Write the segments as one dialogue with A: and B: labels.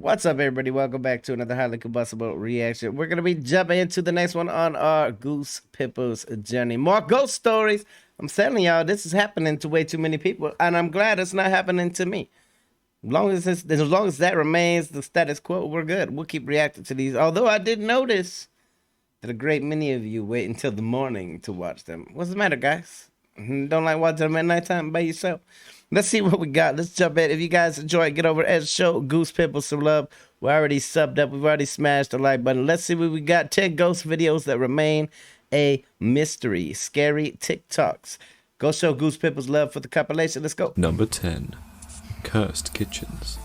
A: What's up, everybody? Welcome back to another highly combustible reaction. We're going to be jumping into the next one on our Goose Pimples journey. More ghost stories. I'm telling y'all, this is happening to way too many people, and I'm glad it's not happening to me. As long as that remains the status quo, we're good. We'll keep reacting to these. Although I did notice that a great many of you wait until the morning to watch them. What's the matter, guys? Don't like watching them at nighttime by yourself? Let's see what we got. Let's jump in. If you guys enjoy it, get over and show Goose Pimples some love. We're already subbed up. We've already smashed the like button. Let's see what we got. 10 ghost videos that remain a mystery. Scary TikToks. Go show Goose Pimples love for the compilation. Let's go.
B: Number 10. Cursed Kitchens.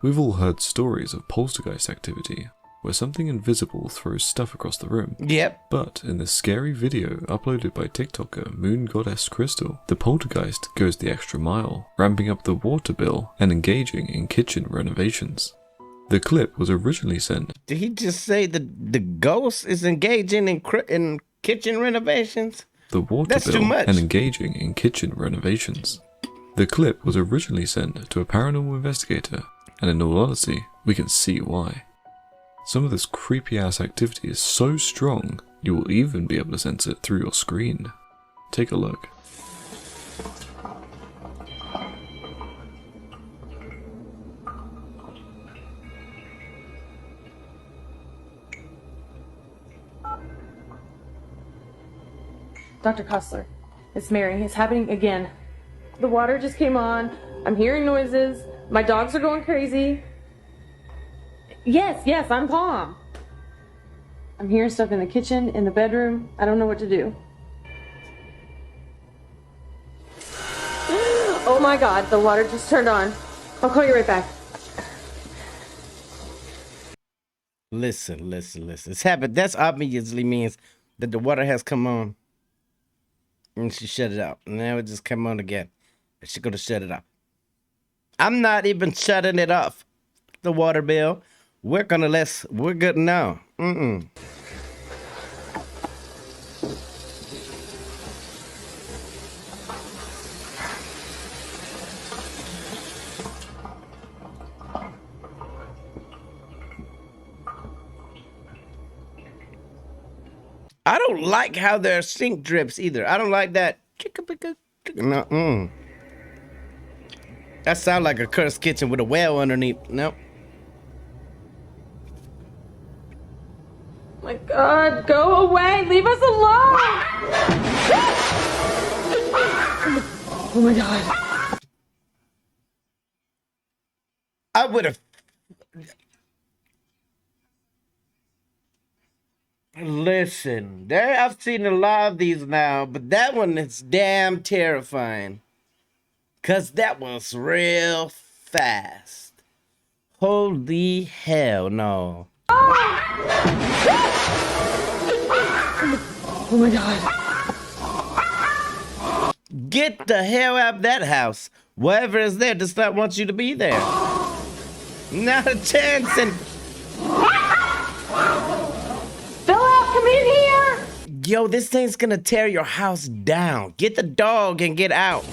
B: We've all heard stories of poltergeist activity, where something invisible throws stuff across the room.
A: Yep.
B: But in this scary video uploaded by TikToker Moon Goddess Crystal, the poltergeist goes the extra mile, ramping up the water bill and engaging in kitchen renovations. The clip was originally sent.
A: Did he just say the ghost is engaging in kitchen renovations?
B: The water
A: That's
B: bill
A: too much.
B: and engaging in kitchen renovations. The clip was originally sent to a paranormal investigator, and in all honesty, we can see why. Some of this creepy ass activity is so strong, you will even be able to sense it through your screen. Take a look.
C: Dr. Cussler, it's Mary. It's happening again. The water just came on. I'm hearing noises. My dogs are going crazy. Yes, I'm calm. I'm hearing stuff in the kitchen, in the bedroom. I don't know what to do. Oh my God, the water just turned on. I'll call you right back.
A: Listen. It's happened. That's obviously means that the water has come on. And she shut it out. And now it just come on again. And she's gonna shut it off. I'm not even shutting it off. The water bill. We're good now. I don't like how their sink drips either. I don't like that. No. That sounds like a cursed kitchen with a well underneath. Nope.
C: My God, go away. Leave us alone. Oh my God.
A: I would have. Listen, I've seen a lot of these now, but that one is damn terrifying. Cause that was real fast. Holy hell no.
C: Oh my God.
A: Get the hell out of that house. Whatever is there does not want you to be there. Not a chance. And
C: Come in here!
A: yo, this thing's gonna tear your house down. Get the dog and get out.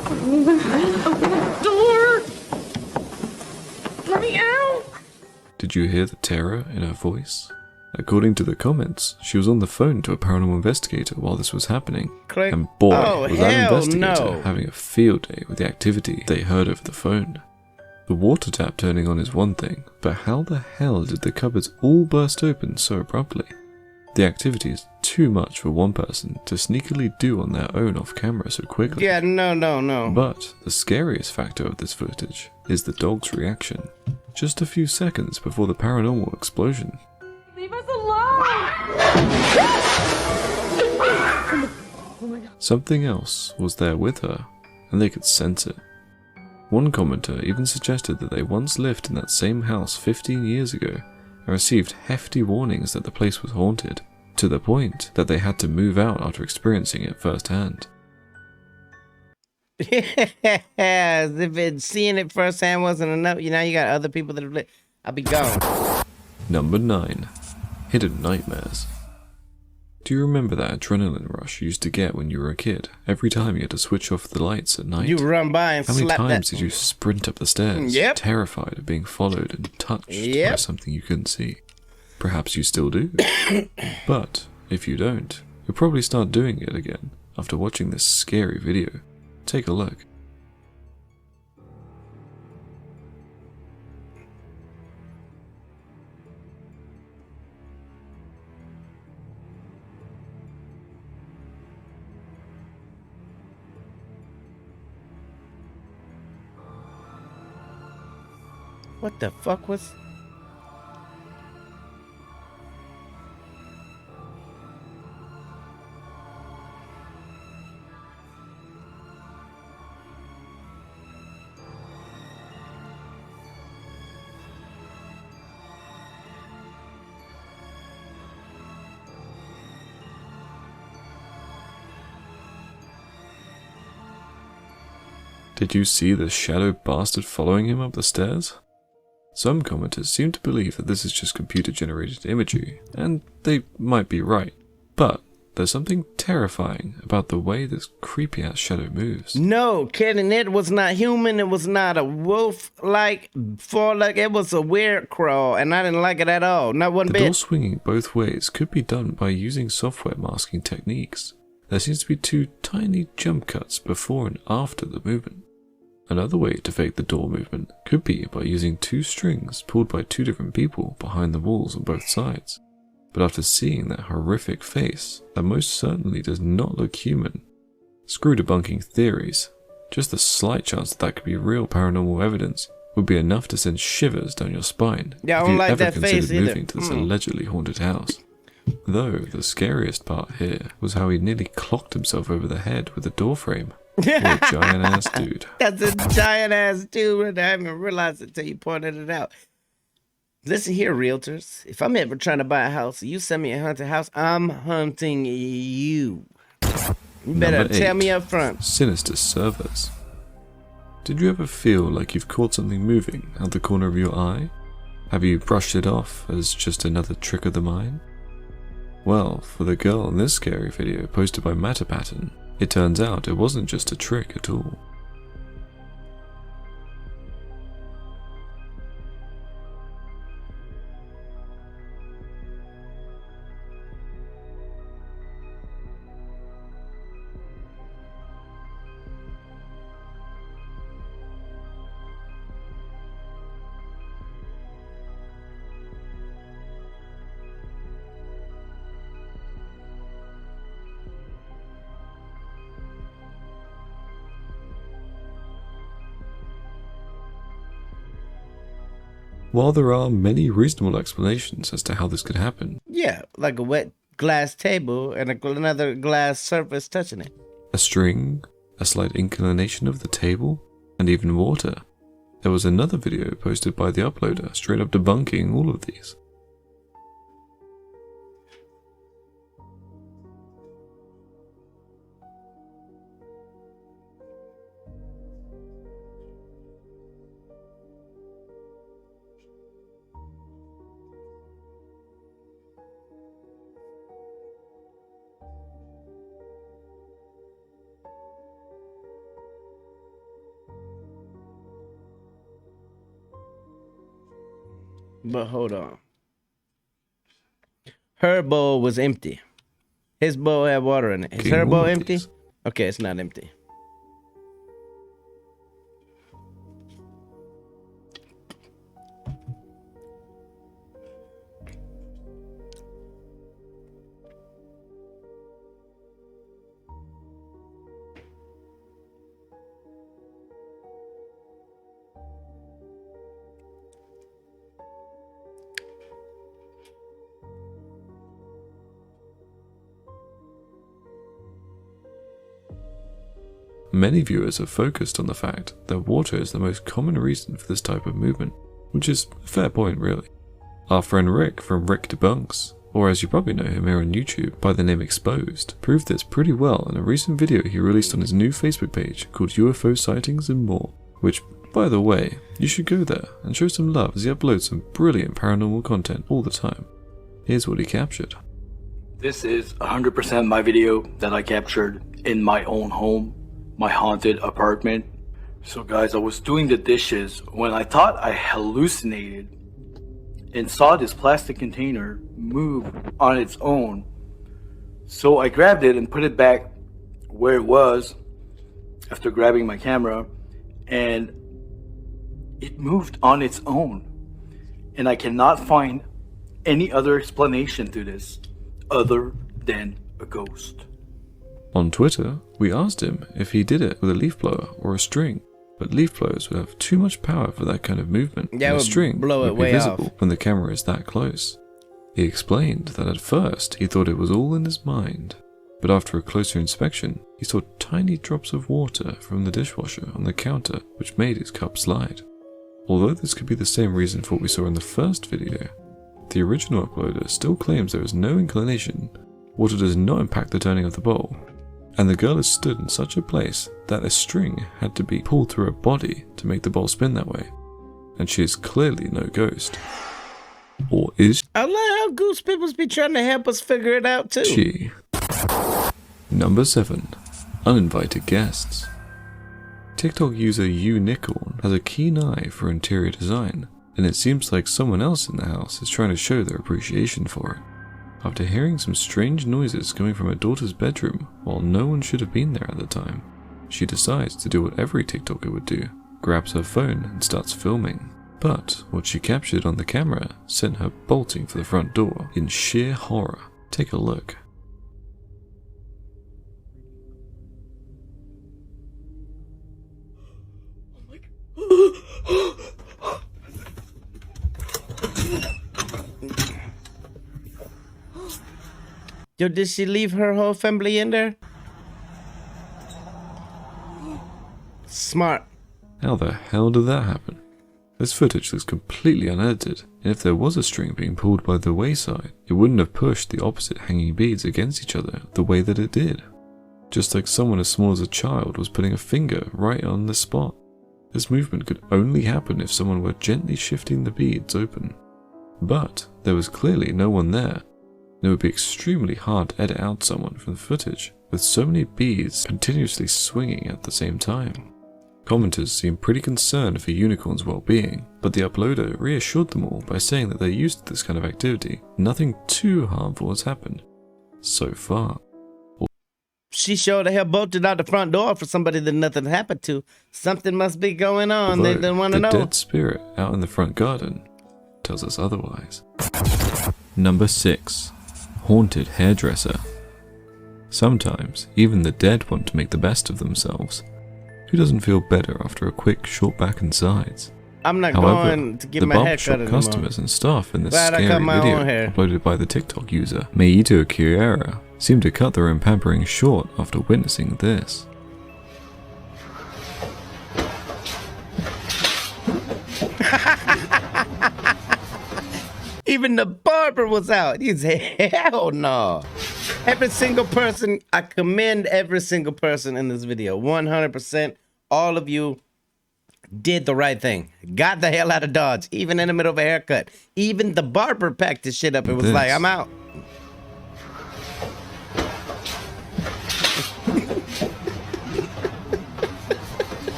C: Open the door! Let me out!
B: Did you hear the terror in her voice? According to the comments, she was on the phone to a paranormal investigator while this was happening.
A: Click.
B: And boy,
A: Oh,
B: was that
A: hell
B: investigator
A: no.
B: having a field day with the activity they heard over the phone. The water tap turning on is one thing, but how the hell did the cupboards all burst open so abruptly? The activity is too much for one person to sneakily do on their own off camera so quickly.
A: Yeah, no.
B: But the scariest factor of this footage is the dog's reaction, just a few seconds before the paranormal explosion.
C: Leave us alone! Oh my God.
B: Something else was there with her, and they could sense it. One commenter even suggested that they once lived in that same house 15 years ago and received hefty warnings that the place was haunted, to the point that they had to move out after experiencing it firsthand.
A: If seeing it firsthand wasn't enough, you got other people that have lived. I'll be gone.
B: Number 9. Hidden Nightmares. Do you remember that adrenaline rush you used to get when you were a kid? Every time you had to switch off the lights at night?
A: You run by and
B: How many
A: slap
B: times
A: that.
B: did you sprint up the stairs,
A: Yep.
B: terrified of being followed and touched by something you couldn't see? Perhaps you still do. But if you don't, you'll probably start doing it again after watching this scary video. Take a look.
A: What the fuck was?
B: Did you see the shadow bastard following him up the stairs? Some commenters seem to believe that this is just computer-generated imagery, and they might be right. But there's something terrifying about the way this creepy-ass shadow moves.
A: No, kidding. It was not human. It was not a wolf-like, it was a weird crawl, and I didn't like it at all. Not one
B: The
A: bit.
B: door swinging both ways could be done by using software masking techniques. There seems to be two tiny jump cuts before and after the movement. Another way to fake the door movement could be by using two strings pulled by two different people behind the walls on both sides. But after seeing that horrific face, that most certainly does not look human. Screw debunking theories. Just the slight chance that could be real paranormal evidence would be enough to send shivers down your spine
A: Yeah, I
B: if
A: don't
B: you
A: like
B: ever
A: that
B: considered
A: face either.
B: moving to this allegedly haunted house. Though the scariest part here was how he nearly clocked himself over the head with a door frame. What a giant ass dude.
A: That's a giant ass dude. I haven't even realized it until you pointed it out. Listen here, realtors. If I'm ever trying to buy a house, you send me a haunted house, I'm hunting you. You better
B: Number
A: tell
B: 8.
A: me up front.
B: Sinister Service. Did you ever feel like you've caught something moving out the corner of your eye? Have you brushed it off as just another trick of the mind? Well, for the girl in this scary video posted by Matter Pattern, it turns out it wasn't just a trick at all. While there are many reasonable explanations as to how this could happen,
A: Yeah, like a wet glass table and another glass surface touching it.
B: a string, a slight inclination of the table, and even water, there was another video posted by the uploader straight up debunking all of these.
A: But hold on. Her bowl was empty. His bowl had water in it. Is
B: King
A: her bowl
B: all of
A: empty?
B: these.
A: Okay, it's not empty.
B: Many viewers have focused on the fact that water is the most common reason for this type of movement, which is a fair point really. Our friend Rick from Rick Debunks, or as you probably know him here on YouTube by the name Exposed, proved this pretty well in a recent video he released on his new Facebook page called UFO Sightings and More, which, by the way, you should go there and show some love as he uploads some brilliant paranormal content all the time. Here's what he captured.
D: This is 100% my video that I captured in my own home, my haunted apartment. So guys, I was doing the dishes when I thought I hallucinated and saw this plastic container move on its own. So I grabbed it and put it back where it was after grabbing my camera, and it moved on its own. And I cannot find any other explanation to this other than a ghost.
B: On Twitter, we asked him if he did it with a leaf blower or a string, but leaf blowers would have too much power for that kind of movement,
A: Yeah,
B: and a
A: it would
B: string
A: blow it
B: would be
A: way
B: visible
A: off.
B: when the camera is that close. He explained that at first he thought it was all in his mind, but after a closer inspection, he saw tiny drops of water from the dishwasher on the counter which made his cup slide. Although this could be the same reason for what we saw in the first video, the original uploader still claims there is no inclination, water does not impact the turning of the bowl, and the girl is stood in such a place that a string had to be pulled through her body to make the bowl spin that way, and she is clearly no ghost. Or is
A: I like how Goose Pimples be trying to help us figure it out too.
B: she? Number 7. Uninvited guests. TikTok user Unicorn has a keen eye for interior design, and it seems like someone else in the house is trying to show their appreciation for it. After hearing some strange noises coming from her daughter's bedroom while no one should have been there at the time, she decides to do what every TikToker would do, grabs her phone and starts filming. But what she captured on the camera sent her bolting for the front door in sheer horror. Take a look.
A: Yo, did she leave her whole family in there? Smart.
B: How the hell did that happen? This footage looks completely unedited, and if there was a string being pulled by the wayside, it wouldn't have pushed the opposite hanging beads against each other the way that it did. Just like someone as small as a child was putting a finger right on the spot. This movement could only happen if someone were gently shifting the beads open. But there was clearly no one there. It would be extremely hard to edit out someone from the footage with so many beads continuously swinging at the same time. Commenters seemed pretty concerned for Unicorn's well-being, but the uploader reassured them all by saying that they're used to this kind of activity. Nothing too harmful has happened so far.
A: She sure the hell bolted out the front door for somebody that nothing happened to. Something must be going on. They didn't want to know.
B: The dead spirit out in the front garden tells us otherwise. Number 6. Haunted hairdresser. Sometimes, even the dead want to make the best of themselves. Who doesn't feel better after a quick short back and sides?
A: I'm not
B: However,
A: going to get
B: the
A: my hair cut
B: barbershop
A: anymore.
B: customers and staff in this
A: Glad I
B: scary
A: cut my
B: video
A: own hair.
B: uploaded by the TikTok user Meito Kiera seem to cut their own pampering short after witnessing this.
A: Even the barber was out. He said, hell no. Every single person, I commend every single person in this video. 100%. All of you did the right thing. Got the hell out of Dodge, even in the middle of a haircut. Even the barber packed his shit up and was like, I'm out.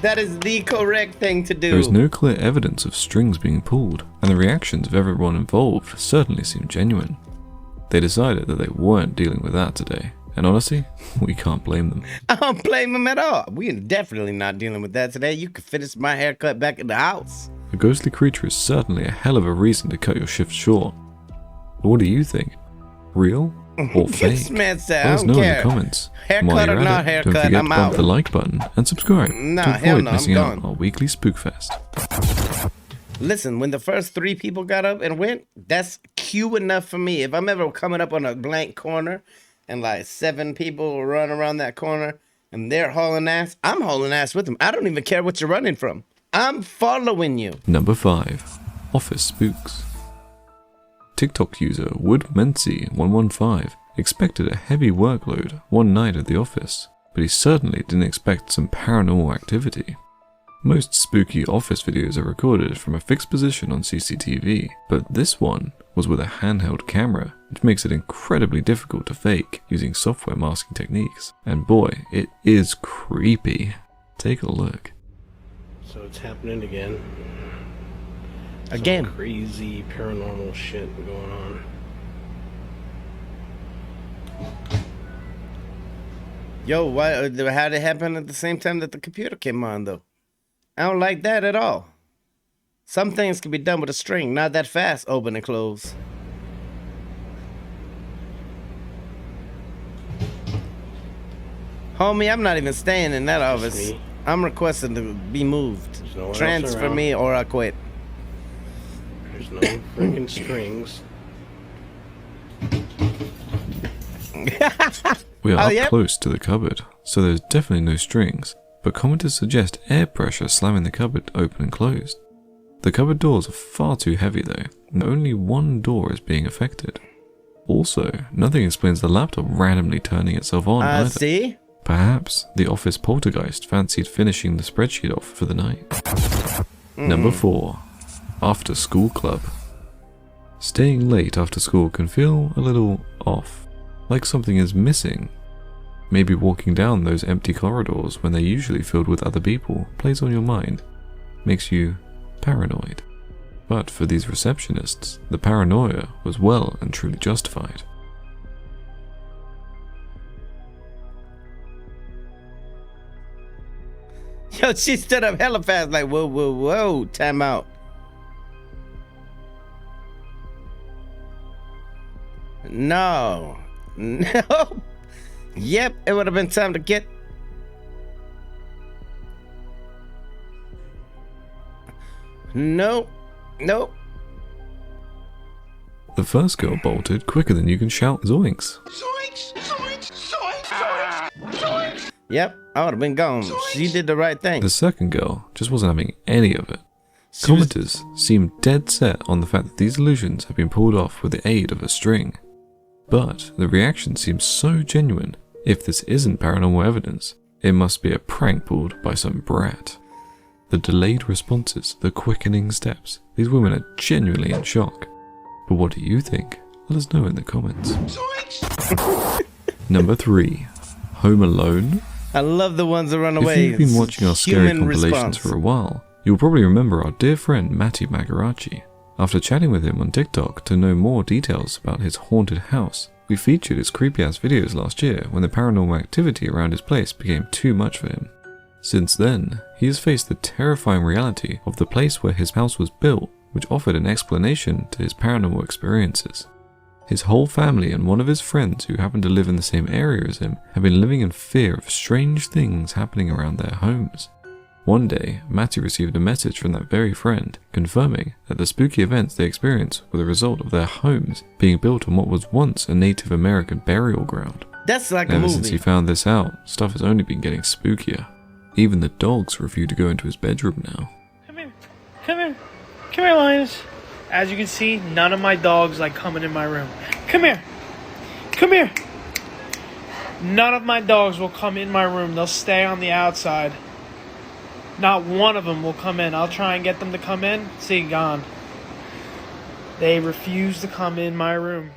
A: That is the correct thing to do.
B: There is no clear evidence of strings being pulled, and the reactions of everyone involved certainly seem genuine. They decided that they weren't dealing with that today, and honestly, we can't blame them.
A: I don't blame them at all. We're definitely not dealing with that today. You can finish my haircut back in the house.
B: A ghostly creature is certainly a hell of a reason to cut your shift short. But what do you think? Real or fake?
A: This man said,
B: Let
A: I
B: us
A: don't
B: know in
A: care.
B: the comments.
A: Haircut
B: While
A: or
B: you're
A: not
B: at it,
A: haircut,
B: don't forget
A: I'm
B: to bump
A: out.
B: the like button and subscribe
A: Nah,
B: to
A: hell
B: avoid
A: no, I'm
B: missing out
A: gone.
B: on our weekly Spookfest.
A: Listen, when the first 3 people got up and went, that's cue enough for me. If I'm ever coming up on a blank corner and like 7 people run around that corner and they're hauling ass, I'm hauling ass with them. I don't even care what you're running from. I'm following you.
B: Number 5. Office Spooks. TikTok user WoodMency115 expected a heavy workload one night at the office, but he certainly didn't expect some paranormal activity. Most spooky office videos are recorded from a fixed position on CCTV, but this one was with a handheld camera, which makes it incredibly difficult to fake using software masking techniques. And boy, it is creepy. Take a look.
E: So it's happening again.
A: Again.
E: Some crazy paranormal shit going on.
A: Yo, how did it happen at the same time that the computer came on, though? I don't like that at all. Some things can be done with a string, not that fast, open and close. Homie, I'm not even staying in that office.
E: me.
A: I'm requesting to be moved.
E: There's no one else
A: Transfer
E: around.
A: me or I quit.
E: There's no freaking strings.
B: We are
A: Oh,
B: up
A: yep.
B: close to the cupboard, so there's definitely no strings, but commenters suggest air pressure slamming the cupboard open and closed. The cupboard doors are far too heavy though, and only one door is being affected. Also, nothing explains the laptop randomly turning itself on either.
A: See?
B: Perhaps the office poltergeist fancied finishing the spreadsheet off for the night. Number 4. After School Club. Staying late after school can feel a little off, like something is missing. Maybe walking down those empty corridors when they're usually filled with other people plays on your mind, makes you paranoid. But for these receptionists, the paranoia was well and truly justified.
A: Yo, she stood up hella fast like, whoa, whoa, whoa, time out. No. No. Yep, it would have been time to get... Nope. Nope.
B: The first girl bolted quicker than you can shout zoinks.
A: Yep, I would have been gone. She did the right thing.
B: The second girl just wasn't having any of it.
A: She was-
B: Commenters seemed dead set on the fact that these illusions had been pulled off with the aid of a string. But the reaction seems so genuine. If this isn't paranormal evidence, it must be a prank pulled by some brat. The delayed responses, the quickening steps, these women are genuinely in shock. But what do you think? Let us know in the comments. Number 3. Home Alone?
A: I love the ones that run
B: If
A: away.
B: you've been watching our scary
A: Human
B: compilations
A: response.
B: for a while, you'll probably remember our dear friend Matty Magarachi. After chatting with him on TikTok to know more details about his haunted house, we featured his creepy-ass videos last year when the paranormal activity around his place became too much for him. Since then, he has faced the terrifying reality of the place where his house was built, which offered an explanation to his paranormal experiences. His whole family and one of his friends who happened to live in the same area as him have been living in fear of strange things happening around their homes. One day, Matty received a message from that very friend confirming that the spooky events they experienced were the result of their homes being built on what was once a Native American burial ground.
A: That's like a
B: Ever since he
A: movie.
B: found this out, stuff has only been getting spookier. Even the dogs refuse to go into his bedroom now.
F: Come here. Come here. Come here, Linus. As you can see, none of my dogs like coming in my room. Come here. Come here. None of my dogs will come in my room. They'll stay on the outside. Not one of them will come in. I'll try and get them to come in. See, gone. They refuse to come in my room.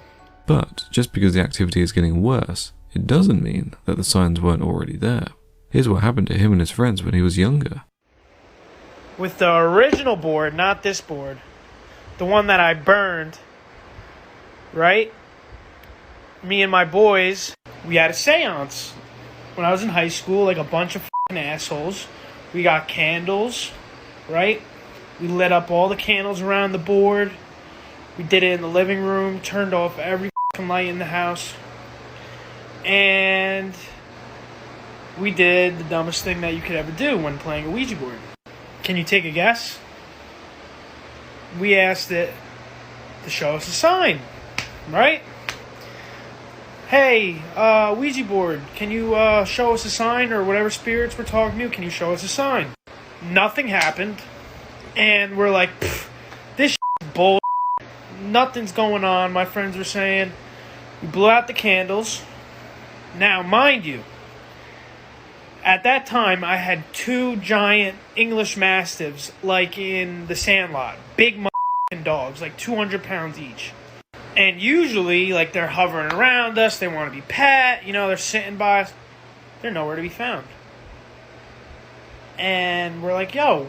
B: But just because the activity is getting worse, it doesn't mean that the signs weren't already there. Here's what happened to him and his friends when he was younger.
F: With the original board, not this board. The one that I burned. Right? Me and my boys, we had a seance. When I was in high school, like a bunch of f***ing assholes. We got candles, right? We lit up all the candles around the board. We did it in the living room, turned off every f***ing light in the house. And we did the dumbest thing that you could ever do when playing a Ouija board. Can you take a guess? We asked it to show us a sign, right? Hey, Ouija board, can you show us a sign, or whatever spirits we're talking to, can you show us a sign? Nothing happened, and we're like, this is bull. Nothing's going on, my friends were saying. We blew out the candles. Now, mind you, At that time, I had 2 giant English Mastiffs, like in The Sandlot. Big motherfucking dogs, like 200 pounds each. And usually, like, they're hovering around us, they want to be pet, you know, they're sitting by us. They're nowhere to be found. And we're like, yo,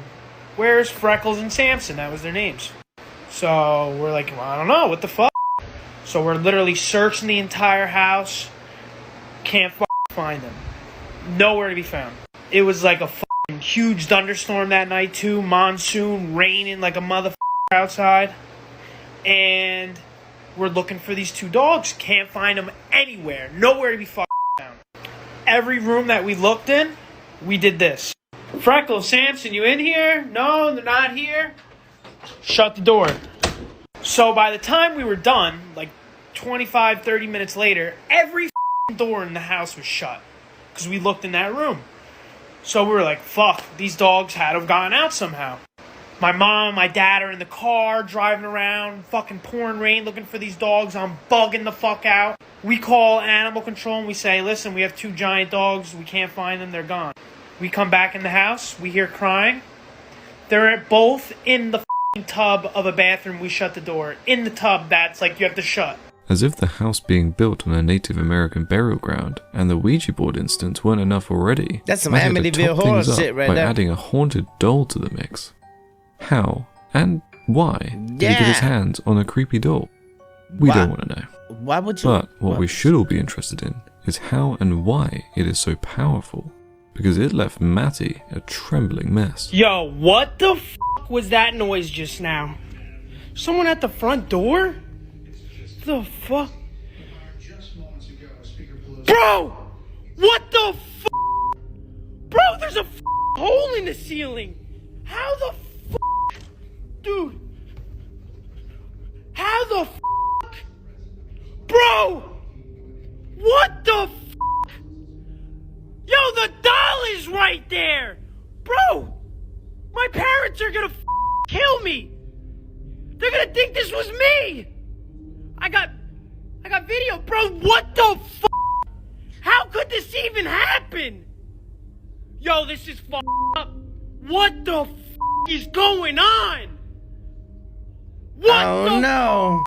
F: where's Freckles and Samson? That was their names. So we're like, well, I don't know, what the fuck? So we're literally searching the entire house. Can't find them. Nowhere to be found. It was like a huge thunderstorm that night too. Monsoon, raining like a motherfucker outside. And we're looking for these 2 dogs. Can't find them anywhere. Nowhere to be found. Every room that we looked in, we did this. Freckles, Samson, you in here? No, they're not here. Shut the door. So by the time we were done, like 25, 30 minutes later, every door in the house was shut. Because we looked in that room. So we were like, fuck, these dogs had to have gone out somehow. My mom, my dad are in the car, driving around, fucking pouring rain, looking for these dogs. I'm bugging the fuck out. We call animal control and we say, listen, we have 2 giant dogs. We can't find them. They're gone. We come back in the house. We hear crying. They're both in the tub of a bathroom. We shut the door. In the tub that's like you have to shut.
B: As if the house being built on a Native American burial ground and the Ouija board instance weren't enough already.
A: That's some
B: Matt had to
A: Amityville
B: top
A: horror
B: things up
A: shit right
B: by
A: there.
B: adding a haunted doll to the mix. How and why did he get his hands on a creepy doll? We don't want to know.
A: Why would you?
B: But what we should all be interested in is how and why it is so powerful. Because it left Matty a trembling mess.
G: Yo, what the fuck was that noise just now? Someone at the front door? The fuck? Bro! What the fuck? Bro, there's a hole in the ceiling. How the fuck? Dude. How the fuck? Bro! What the fuck? Yo, the doll is right there! Bro! My parents are gonna kill me! They're gonna think this was me! I got video, bro. What the fuck? How could this even happen? Yo, this is up. What the fuck is going on? What
A: no.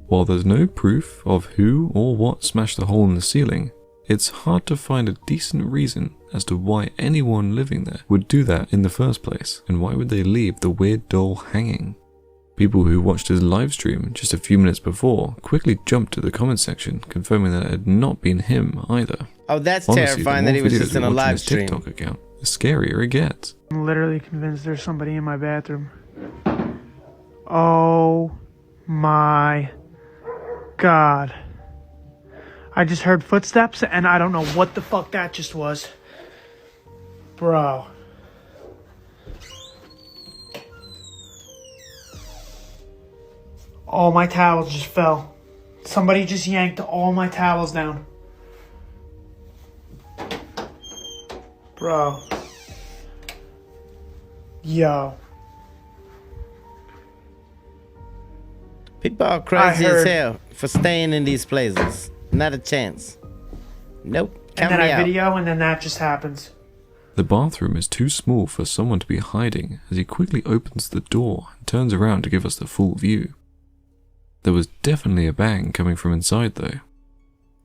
B: While there's no proof of who or what smashed the hole in the ceiling, it's hard to find a decent reason as to why anyone living there would do that in the first place, and why would they leave the weird doll hanging. People who watched his live stream just a few minutes before quickly jumped to the comment section, confirming that it had not been him either.
A: Oh, that's
B: Honestly,
A: terrifying
B: the
A: that he
B: more
A: was
B: videos
A: just in
B: we
A: a
B: watch on
A: live
B: his
A: stream.
B: TikTok account, the scarier it gets.
F: I'm literally convinced there's somebody in my bathroom. Oh my god. I just heard footsteps and I don't know what the fuck that just was. Bro. All my towels just fell. Somebody just yanked all my towels down. Bro. Yo.
A: People are crazy as
F: heard-
A: hell for staying in these places. Not a chance. Nope.
F: And
A: Count
F: then
A: me
F: I
A: out.
F: video and then that just happens.
B: The bathroom is too small for someone to be hiding as he quickly opens the door and turns around to give us the full view. There was definitely a bang coming from inside though.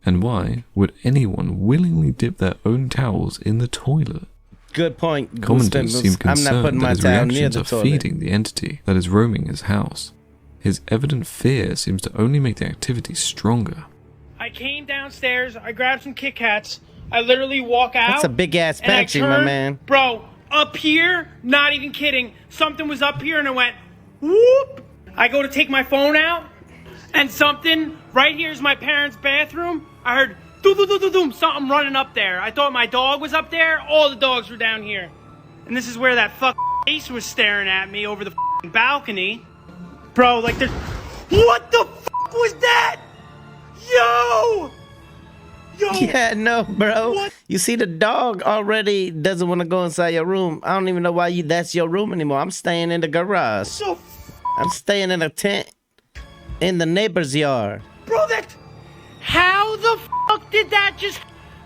B: And why would anyone willingly dip their own towels in the toilet?
A: Good point.
B: Commenters
A: Goose
B: seem
A: Pimples. I'm not putting
B: concerned that
A: my
B: his
A: towel near
B: reactions
A: the
B: are
A: toilet.
B: feeding the entity that is roaming his house. His evident fear seems to only make the activity stronger.
G: I came downstairs, I grabbed some Kit Kats, I literally walk out.
A: That's a big ass
G: and I
A: pantry, my
G: turned-
A: man.
G: Bro, up here, not even kidding, something was up here and it went whoop. I go to take my phone out and something, right here's my parents' bathroom. I heard doom, something running up there. I thought my dog was up there, all the dogs were down here. And this is where that face was staring at me over the balcony. Bro, like there's, what the was that? Yo! Yo!
A: Yeah, no, bro.
G: What?
A: You see, the dog already doesn't want to go inside your room. I don't even know why that's your room anymore. I'm staying in the garage.
G: So,
A: I'm staying in a tent in the neighbor's yard.
G: bro, that, how the fuck did that just,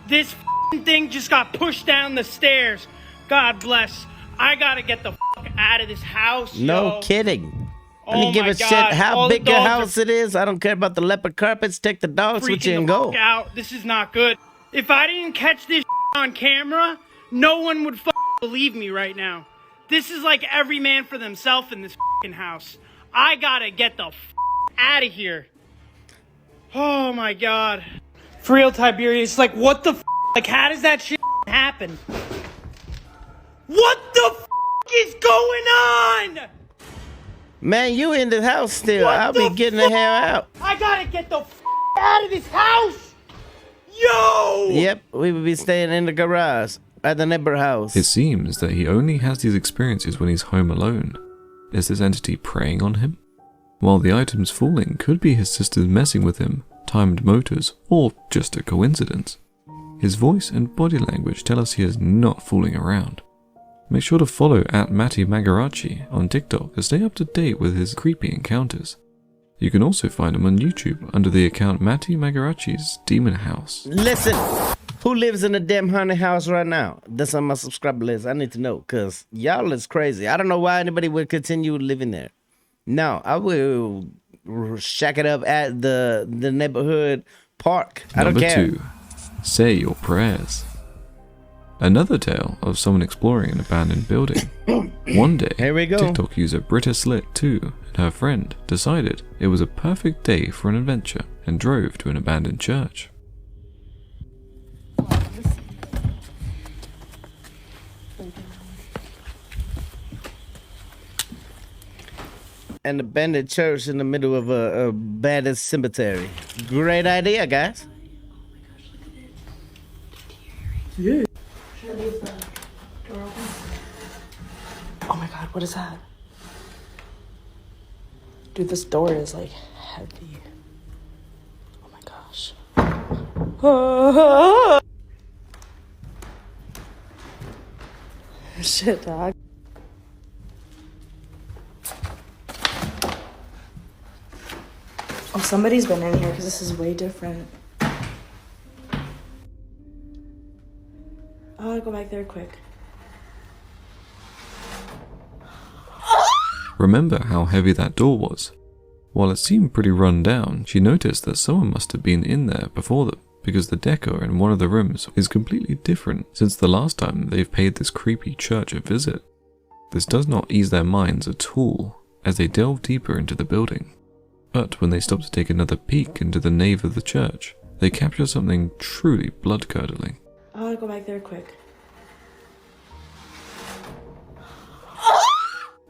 G: this thing just got pushed down the stairs. God bless. I gotta get the out of this house.
A: No
G: yo.
A: kidding. I
G: Oh
A: don't give
G: my
A: a shit
G: God.
A: how
G: All the
A: big your
G: dogs
A: house
G: are
A: it is. I don't care about the leopard carpets. Take the dogs with you
G: freaking
A: and
G: the
A: go.
G: out. This is not good. If I didn't catch this on camera, no one would believe me right now. This is like every man for themselves in this house. I gotta get the out of here. Oh my God. For real, Tiberius, like what the like how does that shit happen? What the is going on?
A: Man, you in the house still.
G: What
A: I'll be
G: the
A: getting the hell out.
G: I gotta get the out of this house. Yo!
A: Yep, we would be staying in the garage at the neighbor house.
B: It seems that he only has these experiences when he's home alone. Is this entity preying on him? While the items falling could be his sisters messing with him, timed motors, or just a coincidence. His voice and body language tell us he is not fooling around. Make sure to follow @Matty on TikTok to stay up to date with his creepy encounters. You can also find him on YouTube under the account Matty Magarachi's Demon House.
A: Listen, who lives in a damn haunted house right now? That's on my subscriber list. I need to know, because y'all is crazy. I don't know why anybody would continue living there. No, I will shack it up at the neighborhood park. I don't care.
B: Number 2. Say your prayers. Another tale of someone exploring an abandoned building. One day,
A: Here we go.
B: TikTok user BrittaSlit2 and her friend decided it was a perfect day for an adventure and drove to an abandoned church.
A: An abandoned church in the middle of a abandoned cemetery. Great idea, guys.
C: Oh my God, what is that? Dude, this door is like heavy. Oh my gosh. Shit, dog. Oh, somebody's been in here because this is way different. I want to go back there quick.
B: Remember how heavy that door was? While it seemed pretty run down, she noticed that someone must have been in there before them, because the decor in one of the rooms is completely different since the last time they've paid this creepy church a visit. This does not ease their minds at all as they delve deeper into the building. But when they stop to take another peek into the nave of the church, they capture something truly blood-curdling.
C: I want to go back there quick.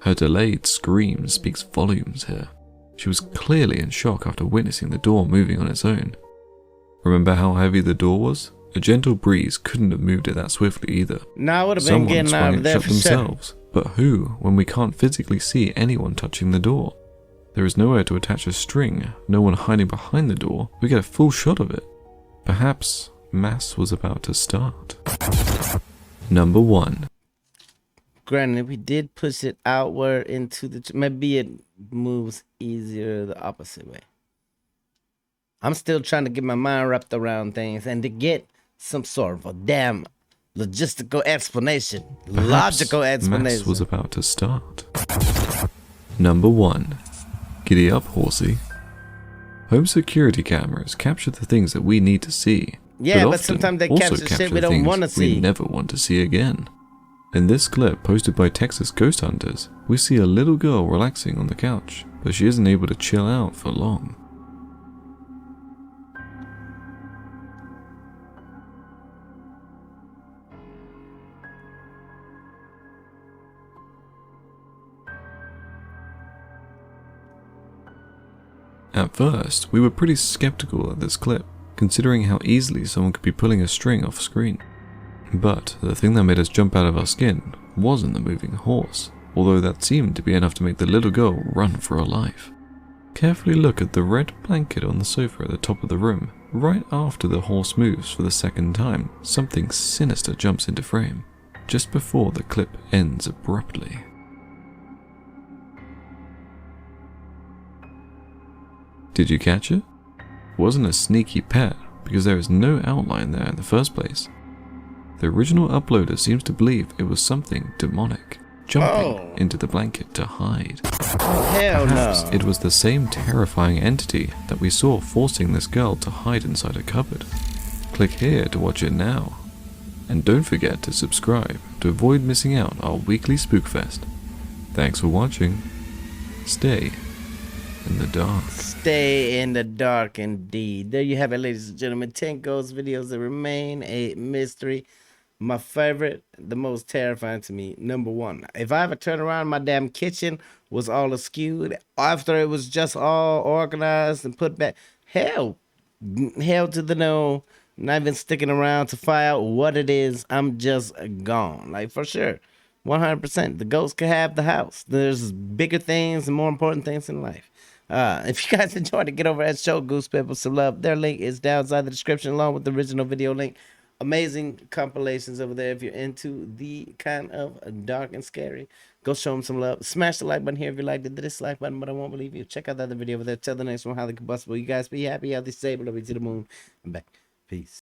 B: Her delayed scream speaks volumes here. She was clearly in shock after witnessing the door moving on its own. Remember how heavy the door was? A gentle breeze couldn't have moved it that swiftly either.
A: No, I would have been
B: Someone
A: getting out
B: swung
A: of
B: it
A: there
B: shut
A: for sure.
B: themselves. But who, when we can't physically see anyone touching the door? There is nowhere to attach a string, no one hiding behind the door. We get a full shot of it. Perhaps Mass was about to start. Number 1.
A: Granted, we did push it outward into the... Maybe it moves easier the opposite way. I'm still trying to get my mind wrapped around things and to get some sort of a damn logistical explanation. Logical explanation.
B: Mass was about to start. Number 1. Giddy up, horsey. Home security cameras capture the things that we need to see.
A: Yeah, but
B: often
A: sometimes they
B: also
A: capture shit we don't
B: things
A: want to see.
B: we never want to see again. In this clip posted by Texas Ghost Hunters, we see a little girl relaxing on the couch, but she isn't able to chill out for long. At first, we were pretty skeptical of this clip, considering how easily someone could be pulling a string off screen. But the thing that made us jump out of our skin wasn't the moving horse, although that seemed to be enough to make the little girl run for her life. Carefully look at the red blanket on the sofa at the top of the room. Right after the horse moves for the second time, something sinister jumps into frame, just before the clip ends abruptly. Did you catch it? It wasn't a sneaky pet, because there is no outline there in the first place. The original uploader seems to believe it was something demonic, jumping into the blanket to hide.
A: Hell
B: Perhaps
A: no.
B: it was the same terrifying entity that we saw forcing this girl to hide inside a cupboard. Click here to watch it now. And don't forget to subscribe to avoid missing out our weekly Spookfest. Thanks for watching. Stay in the dark.
A: Stay in the dark indeed. There you have it, ladies and gentlemen. 10 ghost videos that remain a mystery. My favorite, the most terrifying to me, number 1. If I ever turn around, my damn kitchen was all askew. After it was just all organized and put back. Hell to the no. Not even sticking around to find out what it is. I'm just gone. Like, for sure. 100%. The ghost could have the house. There's bigger things and more important things in life. If you guys enjoyed it, get over and show Goose Pimples some love. Their link is down inside the description along with the original video link. Amazing compilations over there if you're into the kind of dark and scary. Go show them some love. Smash the like button here if you liked it. The dislike button, but I won't believe you. Check out the other video over there. Tell the next one how the combustible. You guys be happy, healthy, stable. Love you to the moon and back. Peace.